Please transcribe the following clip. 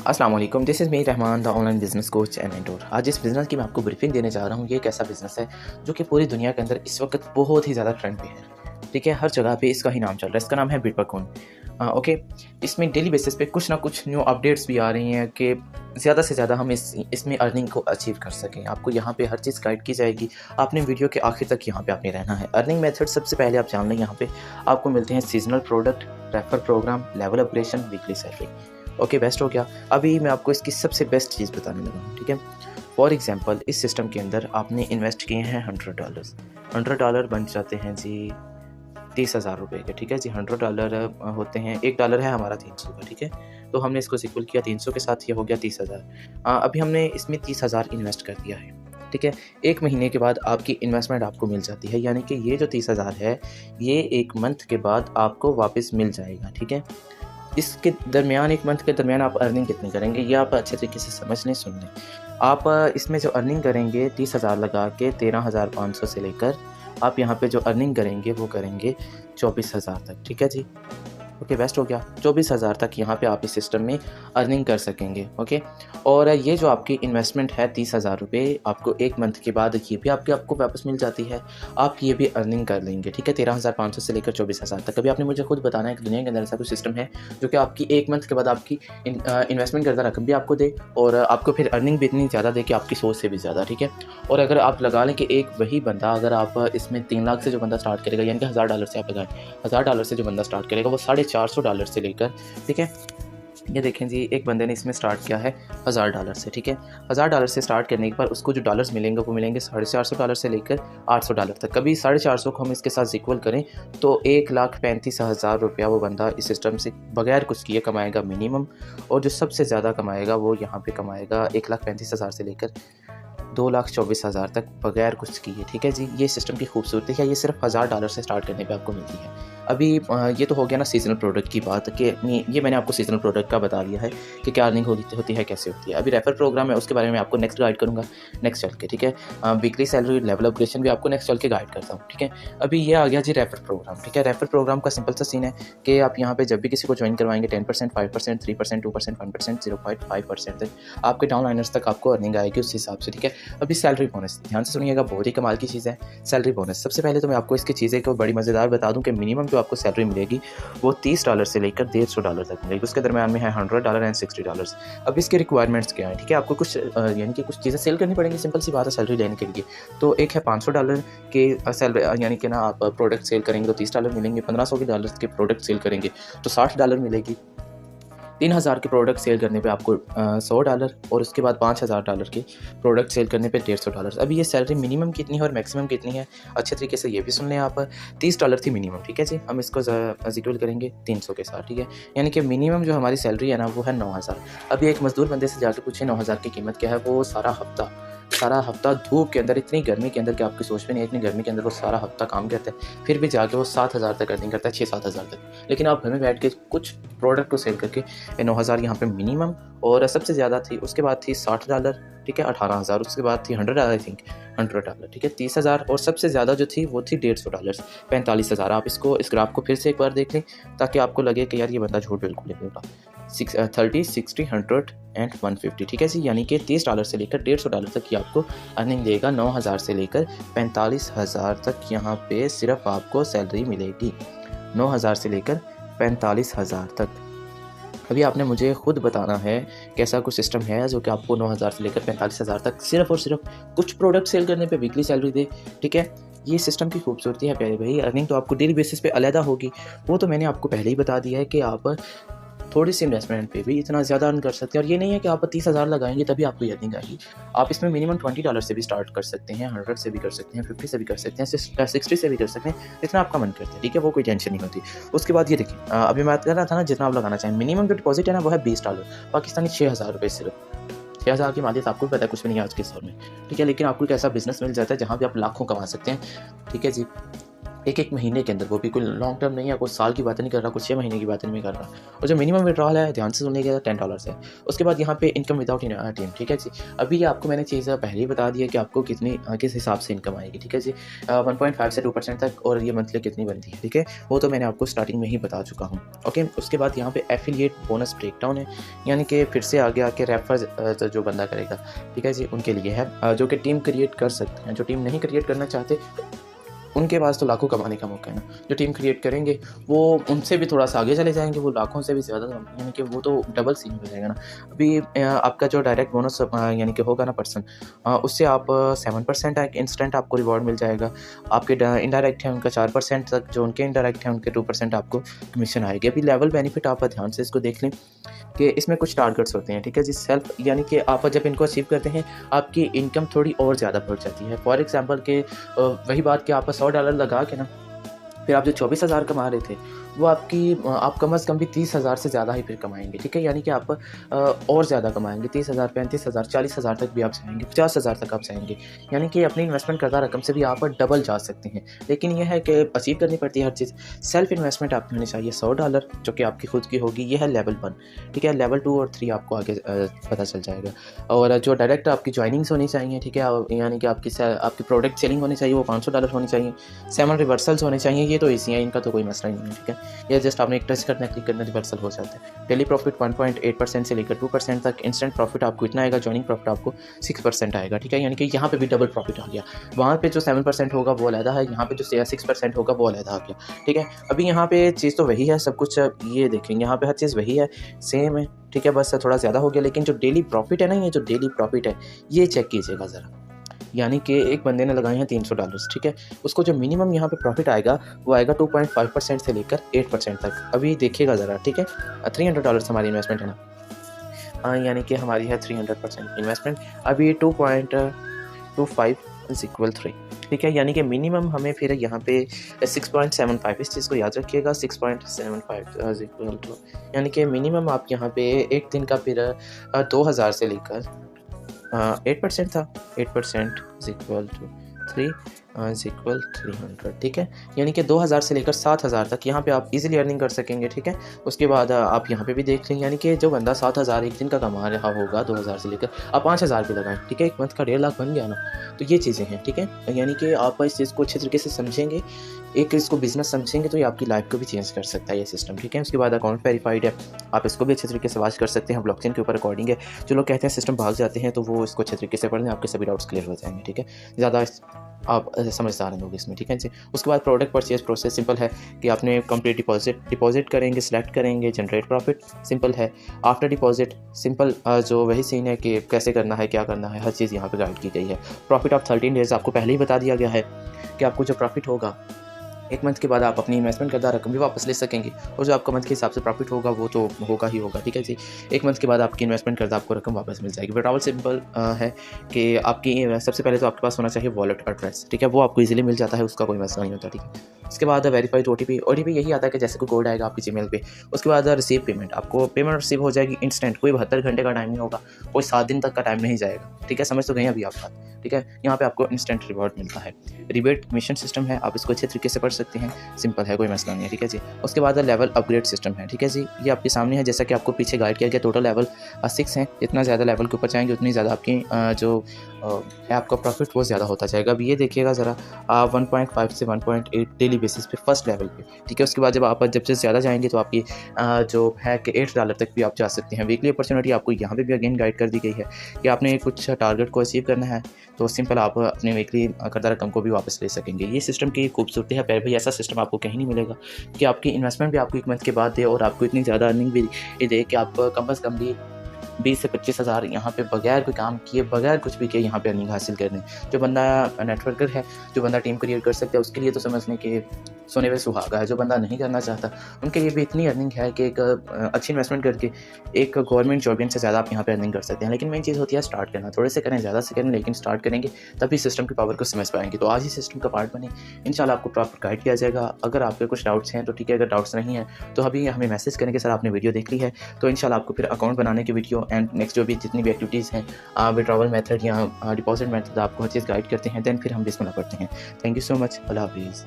अस्सलाम वालेकुम, this is me Rahman the online business coach and mentor. आज इस बिज़नेस की मैं आपको ब्रीफिंग देने जा रहा हूँ। ये एक ऐसा बिज़नेस है जो कि पूरी दुनिया के अंदर इस वक्त बहुत ही ज़्यादा ट्रेंड पे है। ठीक है, हर जगह पे इसका ही नाम चल रहा है। इसका नाम है बिटकॉइन। ओके, इसमें डेली बेसिस पे कुछ ना कुछ न्यू अपडेट्स भी आ रही हैं कि ज़्यादा से ज़्यादा हम इसमें अर्निंग को अचीव कर सकें। आपको यहाँ पे हर चीज़ गाइड की जाएगी। आपने वीडियो के आखिर तक यहाँ पे आपने रहना है। अर्निंग मेथड सबसे पहले आप जान लें। यहाँ पे आपको मिलते हैं seasonal product, refer programme, level upgradation, weekly salary. Okay, best हो गया। अभी मैं आपको इसकी सबसे बेस्ट चीज़ बताने लगा हूँ। ठीक है, फॉर एग्जांपल इस सिस्टम के अंदर आपने इन्वेस्ट किए हैं $100। $100 बन जाते हैं जी 30,000 रुपये के। ठीक है जी, $100 होते हैं। $1 है हमारा 300 का। ठीक है, तो हमने इसको इक्वल किया 300 के साथ, ये हो गया 30,000। अभी हमने इसमें 30,000 इन्वेस्ट कर दिया है। ठीक है, 1 महीने के बाद आपकी इन्वेस्टमेंट आपको मिल जाती है, यानी कि ये जो 30,000 है ये 1 मंथ के बाद आपको वापस मिल जाएगा। ठीक है, इसके दरमियान 1 मंथ के दरमियान आप अर्निंग कितनी करेंगे ये आप अच्छे तरीके से समझ लें, सुन लें। आप इसमें जो अर्निंग करेंगे 30,000 लगा के 13,500 से लेकर आप यहाँ पे जो अर्निंग करेंगे वो करेंगे 24,000 तक। ठीक है जी, ओके, बेस्ट हो गया। 24,000 तक यहाँ पे आप इस सिस्टम में अर्निंग कर सकेंगे। ओके, और ये जो आपकी इन्वेस्टमेंट है 30,000 रुपये, आपको 1 मंथ के बाद ये भी आपको वापस मिल जाती है। आप ये भी अर्निंग कर लेंगे। ठीक है, 13,500 से लेकर 24,000 तक। कभी आपने मुझे खुद बताना है कि दुनिया के अंदर ऐसा कुछ सिस्टम है जो कि आपकी 1 मंथ के बाद आपकी इन्वेस्टमेंट करता रकम भी आपको दे और आपको फिर अर्निंग भी इतनी ज़्यादा दे कि आपकी सोच से भी ज़्यादा। ठीक है, और अगर आप लगा लें कि एक वही बंदा, अगर आप इसमें 3 लाख से जो बंदा स्टार्ट करेगा, यानी कि $1,000 से आप लगाएं, $1,000 से जो बंदा स्टार्ट करेगा वो $450 से लेकर, ठीक है, ये देखें जी, एक बंदे ने इसमें स्टार्ट किया है $1,000 से। ठीक है, $1,000 से स्टार्ट करने के बाद उसको जो डॉलर्स मिलेंगे वो मिलेंगे $450 से लेकर $800 तक। कभी 450 को हम इसके साथ इक्वल करें तो 1,35,000 रुपया वो बंदा इस सिस्टम से बगैर कुछ किए कमाएगा मिनिमम, और जो सबसे ज़्यादा कमाएगा वो यहाँ पे कमाएगा 1,35,000 से लेकर 2,24,000 तक बगैर कुछ किए। ठीक है जी, ये सिस्टम की खूबसूरती है। ये सिर्फ $1,000 से स्टार्ट करने पे आपको मिलती है। अभी ये तो हो गया ना सीजनल प्रोडक्ट की बात, कि ये मैंने आपको सीजनल प्रोडक्ट का बता दिया है कि क्या अर्निंग होती है, कैसे होती है। अभी रेफर प्रोग्राम है, उसके बारे में आपको नेक्स्ट गाइड करूँगा नेक्स्ट चल के। ठीक है, वीकली सैलरी, लेवल अपग्रेडेशन भी आपको नेक्स्ट चल के गाइड करता हूँ। ठीक है, अभी ये आ गया जी रेफर प्रोग्राम। ठीक है, रेफर प्रोग्राम का सिंपल सा सीन है कि आप यहाँ पे जब भी किसी को ज्वाइन करवाएंगे 10%, 5%, 3%, 2%, 1%, 0.5% तक आपके डाउनलाइनर्स तक आपको अर्निंग आएगी उस हिसाब से। ठीक है, अभी सैलरी बोनस ध्यान से सुनिएगा, बहुत ही कमाल की चीज़ है सैलरी बोनस। सबसे पहले तो मैं आपको इसकी चीज़ें को बड़ी मज़ेदार बता दूं कि मिनिमम जो आपको सैलरी मिलेगी वो $30 से लेकर $150 तक मिलेगी। उसके दरमियान में है $100 एंड $60। अब इसके रिक्वायरमेंट्स क्या हैं? ठीक है, आपको कुछ यानी कि कुछ चीज़ें सेल करनी पड़ेंगी, सिंपल सी बात है सैलरी लेने के लिए। तो एक है $500 के सैलरी, यानी कि ना आप प्रोडक्ट सेल करेंगे तो $30 मिलेंगे। $1,500 के प्रोडक्ट सेल करेंगे तो $60 मिलेगी। 3,000 के प्रोडक्ट सेल करने पे आपको $100, और उसके बाद $5,000 के प्रोडक्ट सेल करने पे $150। अभी ये सैलरी मिनिमम कितनी है और मैक्सिमम कितनी है अच्छे तरीके से ये भी सुन लें आप। $30 थी मिनिमम। ठीक है जी, हम इसको इक्वल करेंगे 300 के साथ। ठीक है, यानी कि मिनिमम जो हमारी सैलरी है ना वो है 9,000। अभी एक मजदूर बंदे से जाकर पूछे 9,000 की कीमत क्या है, वो सारा हफ्ता धूप के अंदर, इतनी गर्मी के अंदर कि आपकी सोच में नहीं, इतनी गर्मी के अंदर वो सारा हफ्ता काम करता है, फिर भी जाके वो 7,000 तक अर्निंग करता है, 6-7 हज़ार तक। लेकिन आप घर में बैठ के कुछ प्रोडक्ट को सेल करके 9,000 यहाँ पे मिनिमम, और सबसे ज़्यादा थी उसके बाद थी $60। ठीक है, 18,000। उसके बाद थी $100, आई थिंक $100। ठीक है, 30,000, और सबसे ज़्यादा जो थी वो थी $150, 45,000। आप इस ग्राफ को फिर से एक बार देख लें ताकि आपको लगे कि यार ये बंदा झूठ बिल्कुल नहीं बोल रहा। 30, 60, 100 एंड 150। ठीक है जी, यानी कि $30 से लेकर $150 तक की आपको अर्निंग देगा। 9,000 से लेकर 45,000 तक यहाँ पे सिर्फ आपको सैलरी मिलेगी। 9,000 से लेकर 45,000 तक। अभी आपने मुझे खुद बताना है कि ऐसा कुछ सिस्टम है जो कि आपको 9,000 से लेकर 45,000 तक सिर्फ और सिर्फ कुछ प्रोडक्ट सेल करने पे वीकली सैलरी दे। ठीक है, ये सिस्टम की खूबसूरती है प्यारे भाई। अर्निंग तो आपको डेली बेसिस पे अलग होगी, वो तो मैंने आपको पहले ही बता दिया है कि आप थोड़ी सी इन्वेस्टमेंट पे भी इतना ज़्यादा अर्न कर सकते हैं। और ये नहीं है कि आप 30,000 लगाएंगे तभी आपको ये अर्निंग आएगी। आप इसमें मिनिमम $20 से भी स्टार्ट कर सकते हैं, 100 से भी कर सकते हैं, 50 से भी कर सकते हैं, 60 से भी कर सकते हैं, जितना आपका मन करता है। ठीक है, वो कोई टेंशन नहीं होती। उसके बाद ये देखिए, अभी मैं बात कर रहा था ना, जितना आप लगाना चाहें, मिनिमम जो डिपॉजिट है ना वो है $20, पाकिस्तानी $6,000 सिर्फ। 6,000 की मालियत आपको भी पता है कुछ भी नहीं है आज के दौर में। ठीक है, लेकिन आपको एक ऐसा बिजनेस मिल जाता है जहाँ भी आप लाखों कमा सकते हैं। ठीक है जी, एक महीने के अंदर, वो भी कोई लॉन्ग टर्म नहीं है, कोई साल की बात नहीं कर रहा, कुछ 6 महीने की बात नहीं कर रहा। और जो मिनिमम विड्रॉल है, ध्यान से सुनिएगा, $10 है। उसके बाद यहाँ पे इनकम विदाउट टीम, ठीक है जी। अभी आपको मैंने चीज़ पहले ही बता दी है कि आपको कितनी किस हिसाब से इनकम आएगी, ठीक है जी। 1.5 से 2% तक, और ये मंथली कितनी बनती है, ठीक है, वो तो मैंने आपको स्टार्टिंग में ही बता चुका हूँ। ओके, उसके बाद यहाँ पे एफिलिएट बोनस ब्रेकडाउन है, यानी कि फिर से आगे आके रेफर जो बंदा करेगा, ठीक है जी, उनके लिए है, जो कि टीम क्रिएट कर सकते हैं। जो टीम नहीं क्रिएट करना चाहते उनके पास तो लाखों कमाने का मौका है ना। जो टीम क्रिएट करेंगे वो उनसे भी थोड़ा सा आगे चले जाएंगे, वो लाखों से भी ज़्यादा, यानी कि वो तो डबल सीन हो जाएगा ना। अभी आपका जो डायरेक्ट बोनस यानी कि होगा ना पर्सन, उससे आप 7% इंस्टेंट आपको रिवॉर्ड मिल जाएगा। आपके इनडायरेक्ट है उनका 4% तक, जो उनके इनडायरेक्ट है उनके 2% आपको कमीशन आएगी। अभी लेवल बेनिफिट आप ध्यान से इसको देख लें कि इसमें कुछ टारगेट्स होते हैं, ठीक है जी। सेल्फ यानी कि आप जब इनको अचीव करते हैं आपकी इनकम थोड़ी और ज़्यादा बढ़ जाती है। फॉर एग्जांपल के वही बात कि आप $100 लगा के ना, फिर आप जो 24,000 कमा रहे थे वो आप कम से कम भी 30,000 से ज़्यादा ही फिर कमाएंगे, ठीक है। यानी कि आप और ज़्यादा कमाएंगे, 30,000, 35,000, 40,000 तक भी आप जाएंगे, 50,000 तक आप जाएंगे। यानी कि अपनी इन्वेस्टमेंट करदा रकम से भी आप डबल जा सकते हैं। लेकिन यह है कि अचीव करनी पड़ती है हर चीज़। सेल्फ इन्वेस्टमेंट आपकी होनी चाहिए $100, जो कि आपकी खुद की होगी। यह है लेवल 1, ठीक है। लेवल 2 और 3 आपको आगे पता चल जाएगा। और जो डायरेक्ट आपकी ज्वाइनिंग्स होनी चाहिए, ठीक है, यानी कि आपकी प्रोडक्ट सेलिंग होनी चाहिए, वो $500 होनी चाहिए। 7 रिवर्सल्स होने चाहिए, ये तो ईजी है, इनका तो कोई मसला नहीं है, ठीक है। ये जस्ट आपने एक टच करना है, क्लिक करना, रिवर्सल हो जाता है। डेली प्रॉफिट 1.8% से लेकर 2% तक। इंस्टेंट प्रॉफिट आपको इतना आएगा, जॉइनिंग प्रॉफिट आपको 6% आएगा, ठीक है। यानी कि यहाँ पे भी डबल प्रॉफिट आ गया। वहाँ पे जो 7% होगा वो अलहदा है, यहाँ पे जो 6% होगा वो अलहदा आ गया, ठीक है। अभी यहाँ पे चीज़ तो वही है, सब कुछ ये देखेंगे, यहाँ पे हर चीज़ वही है, सेम है, ठीक है, बस थोड़ा ज़्यादा हो गया। लेकिन जो डेली प्रॉफिट है ना, ये जो डेली प्रॉफिट है ये चेक कीजिएगा ज़रा। यानी कि एक बंदे ने लगाए हैं $300, ठीक है, उसको जो मिनिमम यहाँ पे प्रॉफिट आएगा वो आएगा 2.5% से लेकर 8% तक। अभी देखिएगा ज़रा, ठीक है। $300 हमारी इन्वेस्टमेंट है ना, यानी कि हमारी है 300% इन्वेस्टमेंट। अभी 2.25 = 3, ठीक है। यानी कि मिनिमम हमें फिर यहाँ पे 6.75, इस चीज़ को याद रखिएगा, 6.75 यानी कि मिनिमम आप यहाँ पे एक दिन का फिर 2,000 से लेकर 8% था, 8% = 300, ठीक है। यानी कि 2,000 से लेकर 7,000 तक यहाँ पे आप इजीली अर्निंग कर सकेंगे, ठीक है। उसके बाद आप यहाँ पे भी देख लें, यानी कि जो बंदा 7,000 एक दिन का कमा रहा होगा, 2,000 से लेकर आप 5,000 भी लगाएं, ठीक है, एक मंथ का 1.5 लाख बन गया ना। तो ये चीज़ें हैं, ठीक है। यानी कि आप इस चीज़ को अच्छे तरीके से समझेंगे, एक इसको बिजनेस समझेंगे तो ये आपकी लाइफ को भी चेंज कर सकता है ये सिस्टम, ठीक है। उसके बाद अकाउंट वेरीफाइड है, आप इसको भी अच्छे तरीके से वॉच कर सकते हैं, ब्लॉकचेन के ऊपर रिकॉर्डिंग है। जो लोग कहते हैं सिस्टम भाग जाते हैं, तो वो इसको अच्छे तरीके से पढ़ लें, आपके सभी डाउट्स क्लियर हो जाएंगे, ठीक है। ज़्यादा आप समझदार हैं लोग इसमें, ठीक है जी। उसके बाद प्रोडक्ट परचेज प्रोसेस सिंपल है कि आपने कंप्लीट डिपॉजिट करेंगे, सेलेक्ट करेंगे, जनरेट प्रॉफिट सिंपल है। आफ्टर डिपॉजिट सिंपल जो वही सीन है कि कैसे करना है, क्या करना है, हर चीज़ यहाँ पे गाइड की गई है। प्रॉफिट ऑफ 13 डेज़ आपको पहले ही बता दिया गया है कि आपको जो प्रॉफिट होगा एक मंथ के बाद आप अपनी इन्वेस्टमेंट करदा रकम भी वापस ले सकेंगे, और जो आपका मंथ के हिसाब से प्रॉफिट होगा वो तो होगा ही होगा, ठीक है जी। एक मंथ के बाद आपकी इन्वेस्टमेंट करदा आपको रकम वापस मिल जाएगी। विड्रॉवल सिंपल है कि आपकी सबसे पहले तो आपके पास होना चाहिए वॉलेट एड्रेस, ठीक है, वो आपको इजीली मिल जाता है, उसका कोई मसला नहीं होता, ठीक है। उसके बाद वेरीफाइड OTP यही आता है कि जैसे कोई कोड आएगा आपकी जीमेल पे। उसके बाद रिसीव पेमेंट, आपको पेमेंट रिसीव हो जाएगी इंस्टेंट, कोई 72 घंटे का टाइम नहीं होगा, कोई 7 दिन तक का टाइम नहीं जाएगा, ठीक है। समझ तो गए अभी आप बात, ठीक है। यहाँ पे आपको इंस्टेंट रिवॉर्ड मिलता है। रिबेट कमीशन सिस्टम है, आप इसको अच्छे तरीके से पढ़ सकते हैं, सिंपल है, कोई मसला नहीं है, ठीक है जी। उसके बाद लेवल अपग्रेड सिस्टम है, ठीक है जी, ये आपके सामने है, जैसा कि आपको पीछे गाइड किया गया। टोटल लेवल 6 है, जितना ज़्यादा लेवल के ऊपर जाएंगे उतनी ज़्यादा आपकी जो है आपका प्रॉफिट वो ज़्यादा होता जाएगा। अब ये देखिएगा ज़रा, 1.5 से 1.8 डेली बेसिस पे फर्स्ट लेवल पे, ठीक है। उसके बाद जब से ज़्यादा जाएंगे तो आपकी जो है कि $8 तक भी आप जा सकते हैं। वीकली अपॉर्चुनिटी आपको यहाँ पे भी अगेन गाइड कर दी गई है कि आपने कुछ टारगेट को अचीव करना है तो सिंपल आप अपने वीकली करदा रकम को भी वापस ले सकेंगे। ये सिस्टम की खूबसूरती है, पर भाई ऐसा सिस्टम आपको कहीं नहीं मिलेगा कि आपकी इन्वेस्टमेंट भी आपको एक मंथ के बाद दे और आपको इतनी ज़्यादा अर्निंग भी दे कि आप कम से कम भी 20 से 25,000 यहाँ पे बगैर कोई काम किए, बगैर कुछ भी किए यहाँ पे अर्निंग हासिल कर लें। जो बंदा नेटवर्कर है, जो बंदा टीम क्रिएट कर सकता है, उसके लिए तो समझने के सोने पे सुहागा है। जो बंदा नहीं करना चाहता उनके लिए भी इतनी अर्निंग है कि एक अच्छी इन्वेस्टमेंट करके एक गवर्नमेंट जॉबियन से ज़्यादा आप यहाँ पे अर्निंग कर सकते हैं। लेकिन मेन चीज़ होती है स्टार्ट करना, थोड़े से करें, ज़्यादा से करें, लेकिन स्टार्ट करेंगे तभी सिस्टम की पावर को समझ पाएंगे। तो आज ही सिस्टम का पार्ट बने, इंशाल्लाह आपको प्रॉपर गाइड किया जाएगा। अगर आपके कुछ डाउट्स हैं तो ठीक है, अगर डाउट्स नहीं है तो अभी हमें मैसेज करेंगे, सर आपने वीडियो देख ली है, तो इंशाल्लाह आपको फिर अकाउंट बनाने की वीडियो एंड नेक्स्ट जो भी जितनी भी एक्टिविटीज़ हैं, विड्रॉवल मेथड या डिपॉजिट मेथड, आपको हर चीज़ गाइड करते हैं। देन फिर हम बिस्मिल्लाह पढ़ते हैं। थैंक यू सो मच, अल्लाह हाफिज़।